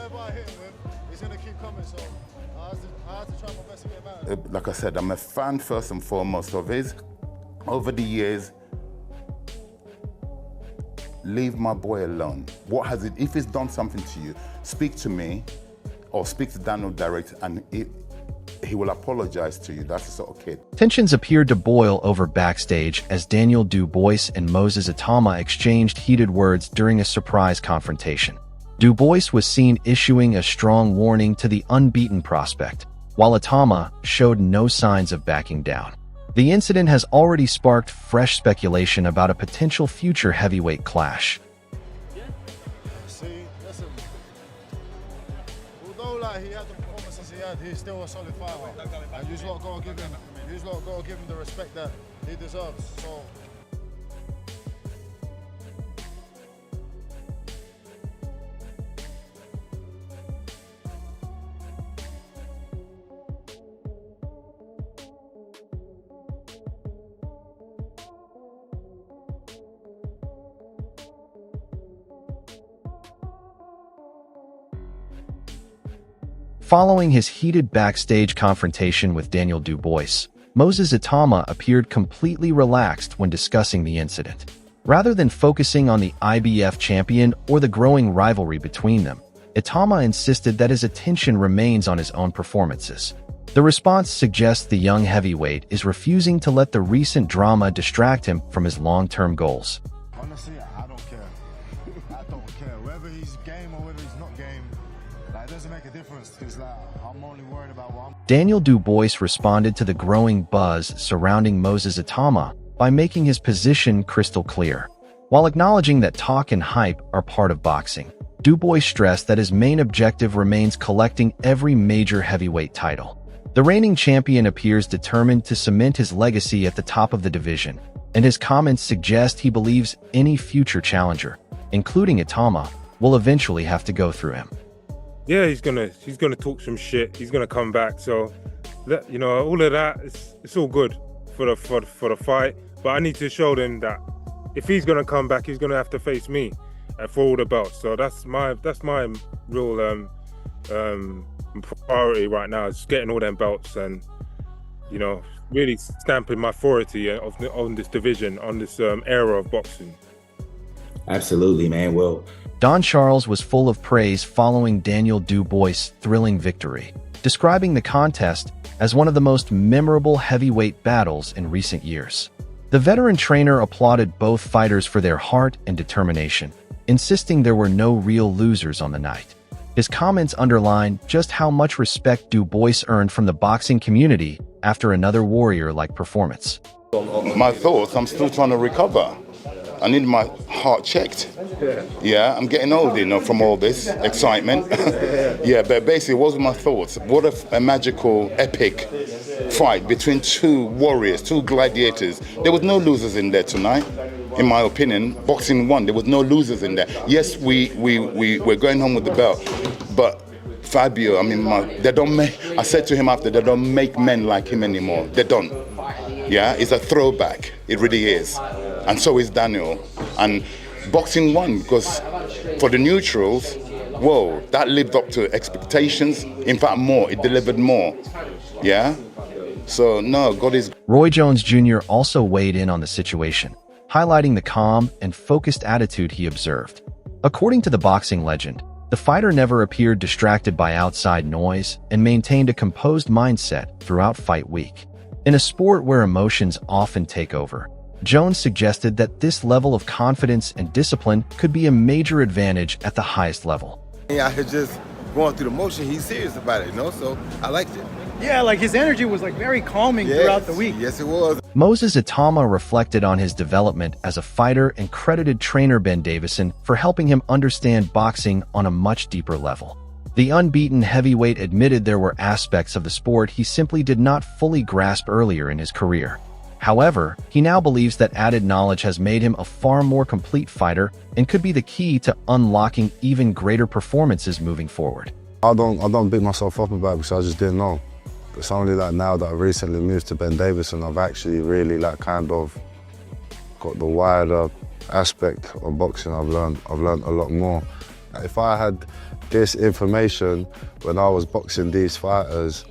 whatever I hit him with, he's going to keep coming. So I have to try my best to get him out. Like I said, I'm a fan first and foremost of his. Over the years, leave my boy alone. What has it? If he's done something to you, speak to me, or speak to Daniel direct, and he will apologize to you. That's the sort of kid. Tensions appeared to boil over backstage as Daniel Dubois and Moses Itauma exchanged heated words during a surprise confrontation. Dubois was seen issuing a strong warning to the unbeaten prospect, while Itauma showed no signs of backing down. The incident has already sparked fresh speculation about a potential future heavyweight clash. See, listen, although he had the performances he had, he's still a solid fighter. And you lot got to give him the respect that he deserves. So. Following his heated backstage confrontation with Daniel Dubois, Moses Itauma appeared completely relaxed when discussing the incident. Rather than focusing on the IBF champion or the growing rivalry between them, Itauma insisted that his attention remains on his own performances. The response suggests the young heavyweight is refusing to let the recent drama distract him from his long-term goals. Honestly, I don't care. I don't care. Whether he's game or whether he's not game, it doesn't make a difference because I'm only worried about what I'm... Daniel Dubois responded to the growing buzz surrounding Moses Itauma by making his position crystal clear. While acknowledging that talk and hype are part of boxing, Dubois stressed that his main objective remains collecting every major heavyweight title. The reigning champion appears determined to cement his legacy at the top of the division, and his comments suggest he believes any future challenger, including Itauma, will eventually have to go through him. Yeah, he's gonna talk some shit. He's gonna come back. So, all of that, it's all good for the fight. But I need to show them that if he's gonna come back, he's gonna have to face me for all the belts. So that's my real priority right now, is getting all them belts and really stamping my authority on this division, on this era of boxing. Absolutely, man. Well, Don Charles was full of praise following Daniel Dubois' thrilling victory, describing the contest as one of the most memorable heavyweight battles in recent years. The veteran trainer applauded both fighters for their heart and determination, insisting there were no real losers on the night. His comments underline just how much respect Dubois earned from the boxing community after another warrior-like performance. My thoughts, I'm still trying to recover. I need my heart checked. Yeah, I'm getting old, from all this excitement. Yeah, but basically, what were my thoughts? What a magical, epic fight between two warriors, two gladiators. There was no losers in there tonight, in my opinion. Boxing won. There was no losers in there. Yes, we're going home with the belt, but Fabio, they don't make. I said to him after, they don't make men like him anymore. They don't. Yeah, it's a throwback. It really is. And so is Daniel. And boxing won because for the neutrals, whoa, that lived up to expectations. In fact, more. It delivered more. Yeah? So, no, God is... Roy Jones Jr. also weighed in on the situation, highlighting the calm and focused attitude he observed. According to the boxing legend, the fighter never appeared distracted by outside noise and maintained a composed mindset throughout fight week. In a sport where emotions often take over, Jones suggested that this level of confidence and discipline could be a major advantage at the highest level. Yeah, I was just going through the motion. He's serious about it, so I liked it. Yeah, his energy was very calming throughout the week. Yes, it was. Moses Itauma reflected on his development as a fighter and credited trainer Ben Davison for helping him understand boxing on a much deeper level. The unbeaten heavyweight admitted there were aspects of the sport he simply did not fully grasp earlier in his career. However, he now believes that added knowledge has made him a far more complete fighter and could be the key to unlocking even greater performances moving forward. I don't beat myself up about it because I just didn't know. It's only now that I've recently moved to Ben Davison, I've actually really kind of got the wider aspect of boxing. I've learned a lot more. If I had this information when I was boxing these fighters,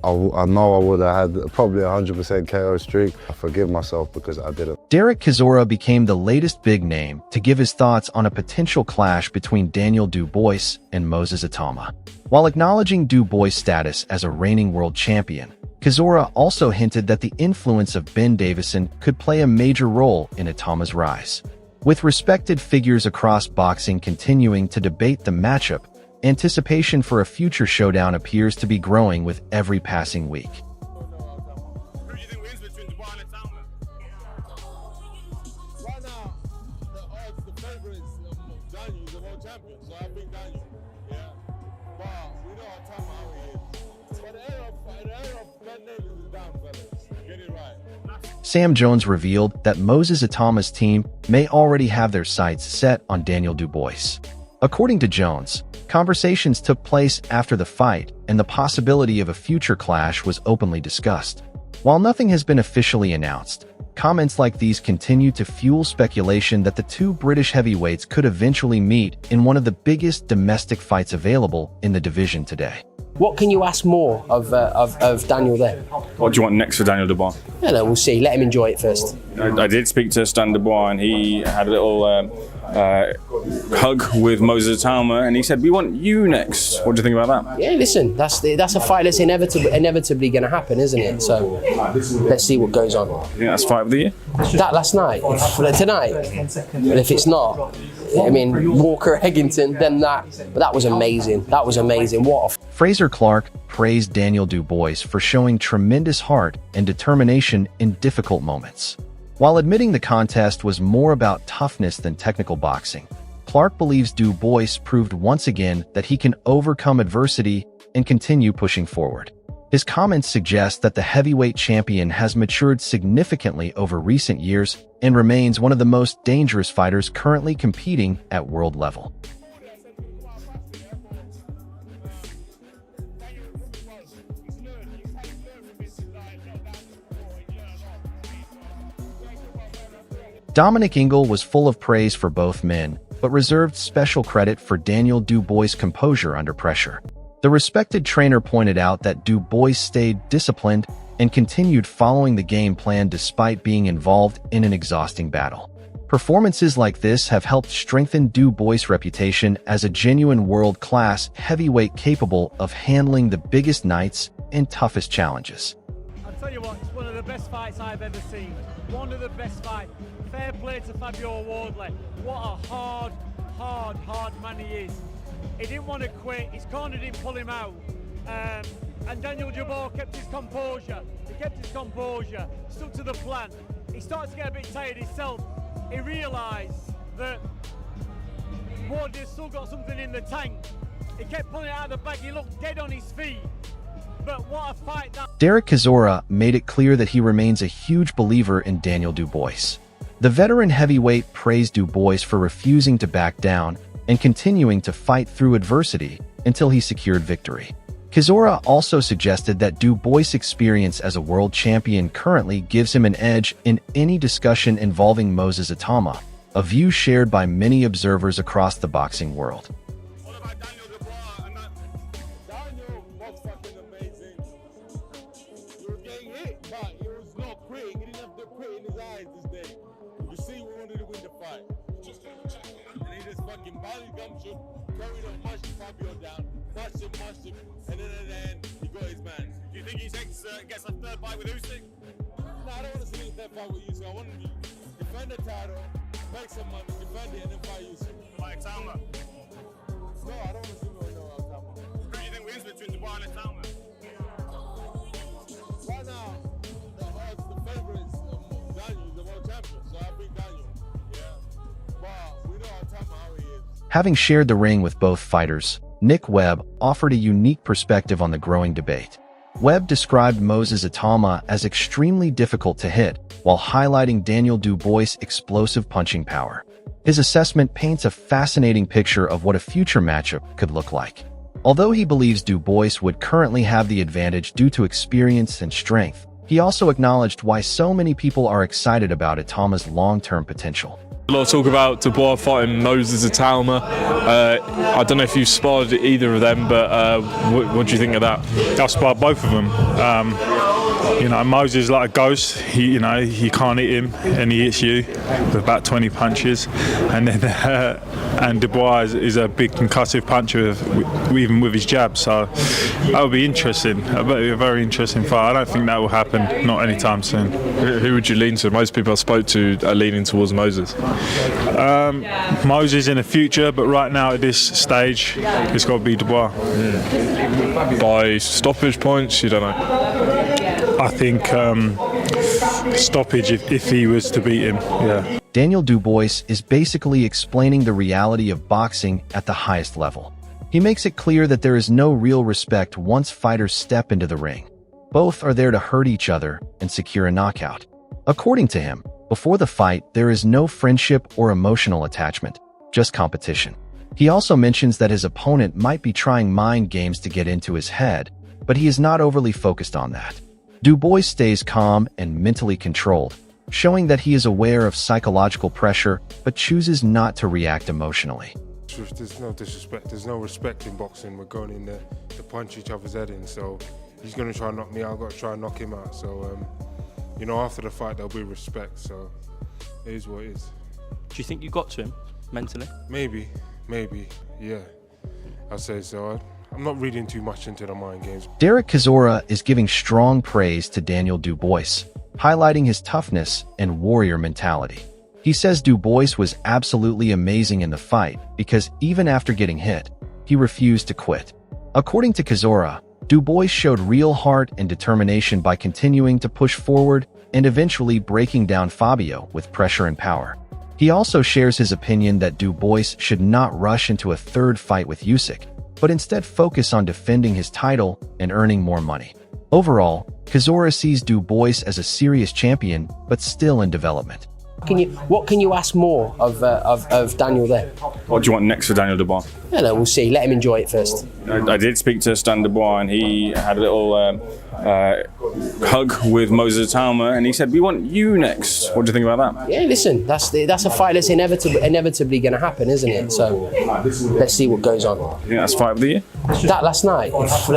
I know I would have had probably 100% KO streak. I forgive myself because I didn't. Derek Chisora became the latest big name to give his thoughts on a potential clash between Daniel Dubois and Moses Itauma. While acknowledging Dubois' status as a reigning world champion, Chisora also hinted that the influence of Ben Davison could play a major role in Itauma's rise. With respected figures across boxing continuing to debate the matchup, anticipation for a future showdown appears to be growing with every passing week. Who do you think wins between Dubois and Itauma? Right now, the odds, the favourite is Daniel, the world champion, so I think Daniel. Yeah. But we know Itauma how he is. But the era of Ben Davis is down, fellas. Get it right. Sam Jones revealed that Moses Itauma's team may already have their sights set on Daniel Dubois. According to Jones, conversations took place after the fight, and the possibility of a future clash was openly discussed. While nothing has been officially announced, comments like these continue to fuel speculation that the two British heavyweights could eventually meet in one of the biggest domestic fights available in the division today. What can you ask more of Daniel there? What do you want next for Daniel Dubois? I know, we'll see. Let him enjoy it first. I did speak to Stan Dubois, and he had a little hug with Moses Itauma, and he said, "We want you next." What do you think about that? Yeah, listen, that's a fight that's inevitably going to happen, isn't it? So let's see what goes on. You think that's fight of the year? That last night, tonight. But if it's not, I mean, Walker Eggington, then that. But that was amazing. That was amazing. What a Fraser Clark praised Daniel Dubois for showing tremendous heart and determination in difficult moments. While admitting the contest was more about toughness than technical boxing, Clark believes Dubois proved once again that he can overcome adversity and continue pushing forward. His comments suggest that the heavyweight champion has matured significantly over recent years and remains one of the most dangerous fighters currently competing at world level. Dominic Ingle was full of praise for both men, but reserved special credit for Daniel Dubois' composure under pressure. The respected trainer pointed out that Dubois stayed disciplined and continued following the game plan despite being involved in an exhausting battle. Performances like this have helped strengthen Dubois' reputation as a genuine world-class heavyweight capable of handling the biggest nights and toughest challenges. I'll tell you what, it's one of the best fights I've ever seen. One of the best fights. Fair play to Fabio Wardley. What a hard man he is. He didn't want to quit. His corner didn't pull him out. And Daniel Dubois kept his composure. He kept his composure, stuck to the plan. He started to get a bit tired himself. He realised that Wardley's still got something in the tank. He kept pulling it out of the bag. He looked dead on his feet. But what a fight that... Derek Chisora made it clear that he remains a huge believer in Daniel Dubois. The veteran heavyweight praised Dubois for refusing to back down and continuing to fight through adversity until he secured victory. Chisora also suggested that Dubois' experience as a world champion currently gives him an edge in any discussion involving Moses Itauma, a view shared by many observers across the boxing world. What about Daniel Dubois? And Daniel was fucking amazing. He was getting hit, but he was not quitting. He didn't have the quit in his eyes this day. You see, we wanted to win the fight. And he just fucking body gumption, carried on, mushed Fabio down, mushed him, and then at the end, he got his man. Do you think he gets a third fight with Usyk? No, I don't want to see a third fight with Usyk. I want him to defend the title, make some money, defend it, and then fight Usyk. Like Itauma? No, I don't want to see no Itauma. Who do you think wins between Dubois and Itauma? Right now, the odds, the favourite is Daniel, the world champion, so I think Daniel. Yeah. But we know Itauma how he is. Having shared the ring with both fighters, Nick Webb offered a unique perspective on the growing debate. Webb described Moses Itauma as extremely difficult to hit, while highlighting Daniel Dubois' explosive punching power. His assessment paints a fascinating picture of what a future matchup could look like. Although he believes Dubois would currently have the advantage due to experience and strength, he also acknowledged why so many people are excited about Itauma's long-term potential. A lot of talk about Dubois fighting Moses Itauma. I don't know if you've sparred either of them, but what do you think of that? I've sparred both of them. You know, Moses is like a ghost. He can't hit him, and he hits you with about 20 punches. And then, and Dubois is a big concussive puncher, even with his jab. So that would be interesting. That would be a very interesting fight. I don't think that will happen, not anytime soon. Who would you lean to? Most people I spoke to are leaning towards Moses. Moses in the future, but right now at this stage, it's got to be Dubois. By stoppage points, you don't know. I think stoppage if he was to beat him. Yeah. Daniel Dubois is basically explaining the reality of boxing at the highest level. He makes it clear that there is no real respect once fighters step into the ring. Both are there to hurt each other and secure a knockout. According to him, before the fight, there is no friendship or emotional attachment, just competition. He also mentions that his opponent might be trying mind games to get into his head, but he is not overly focused on that. Dubois stays calm and mentally controlled, showing that he is aware of psychological pressure but chooses not to react emotionally. There's no disrespect, there's no respect in boxing. We're going in there to punch each other's head in, so he's going to try and knock me out, I've got to try and knock him out. So, you know, after the fight there'll be respect, so it is what it is. Do you think you got to him mentally? Maybe, yeah, I'd say so. I'm not reading too much into the mind games. Derek Chisora is giving strong praise to Daniel Dubois, highlighting his toughness and warrior mentality. He says Dubois was absolutely amazing in the fight because even after getting hit, he refused to quit. According to Chisora, Dubois showed real heart and determination by continuing to push forward and eventually breaking down Fabio with pressure and power. He also shares his opinion that Dubois should not rush into a third fight with Usyk, but instead focus on defending his title and earning more money. Overall, Chisora sees Dubois as a serious champion, but still in development. What can you ask more of Daniel there? What do you want next for Daniel Dubois? I know, we'll see. Let him enjoy it first. I did speak to Stan Dubois, and he had a little hug with Moses Itauma, and he said, "We want you next." What do you think about that? Yeah, listen, that's a fight that's inevitably going to happen, isn't it? So let's see what goes on. You think that's fight of the year? That last night,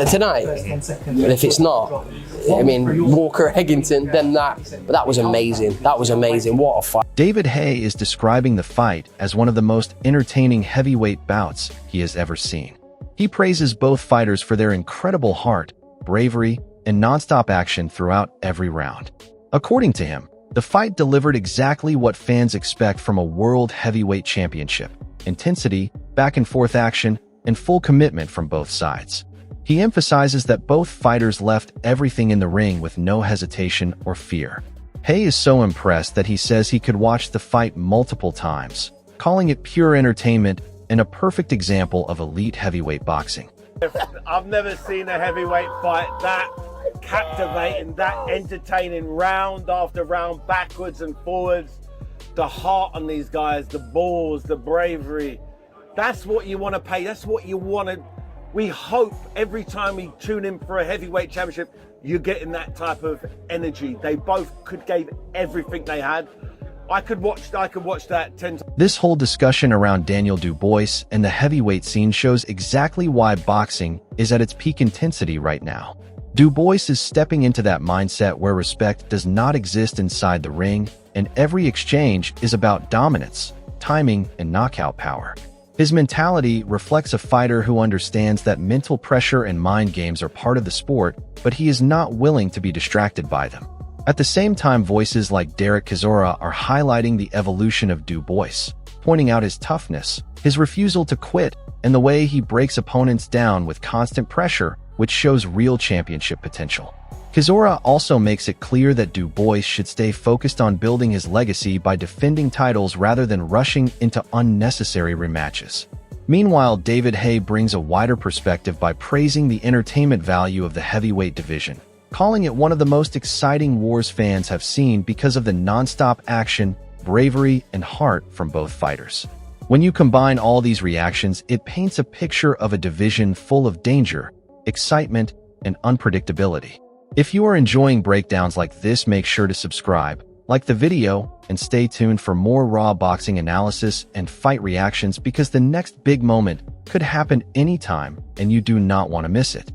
tonight. But if it's not, I mean, Walker Eggington, then that. But that was amazing. That was amazing. What a fight. David Haye is describing the fight as one of the most entertaining heavyweight bouts he has ever seen. He praises both fighters for their incredible heart, bravery, and non-stop action throughout every round. According to him, the fight delivered exactly what fans expect from a world heavyweight championship: intensity, back-and-forth action, and full commitment from both sides. He emphasizes that both fighters left everything in the ring with no hesitation or fear. Haye is so impressed that he says he could watch the fight multiple times, calling it pure entertainment and a perfect example of elite heavyweight boxing. I've never seen a heavyweight fight that captivating, that entertaining, round after round, backwards and forwards. The heart on these guys, the balls, the bravery. That's what you want to pay. That's what you want to. We hope every time we tune in for a heavyweight championship, you're getting that type of energy. They both gave everything they had. I could watch that 10 times. This whole discussion around Daniel Dubois and the heavyweight scene shows exactly why boxing is at its peak intensity right now. Dubois is stepping into that mindset where respect does not exist inside the ring, and every exchange is about dominance, timing, and knockout power. His mentality reflects a fighter who understands that mental pressure and mind games are part of the sport, but he is not willing to be distracted by them. At the same time, voices like Derek Chisora are highlighting the evolution of Dubois, pointing out his toughness, his refusal to quit, and the way he breaks opponents down with constant pressure, which shows real championship potential. Chisora also makes it clear that Dubois should stay focused on building his legacy by defending titles rather than rushing into unnecessary rematches. Meanwhile, David Haye brings a wider perspective by praising the entertainment value of the heavyweight division, calling it one of the most exciting wars fans have seen because of the non-stop action, bravery, and heart from both fighters. When you combine all these reactions, it paints a picture of a division full of danger, excitement, and unpredictability. If you are enjoying breakdowns like this, make sure to subscribe, Like the video, and stay tuned for more raw boxing analysis and fight reactions because the next big moment could happen anytime and you do not want to miss it.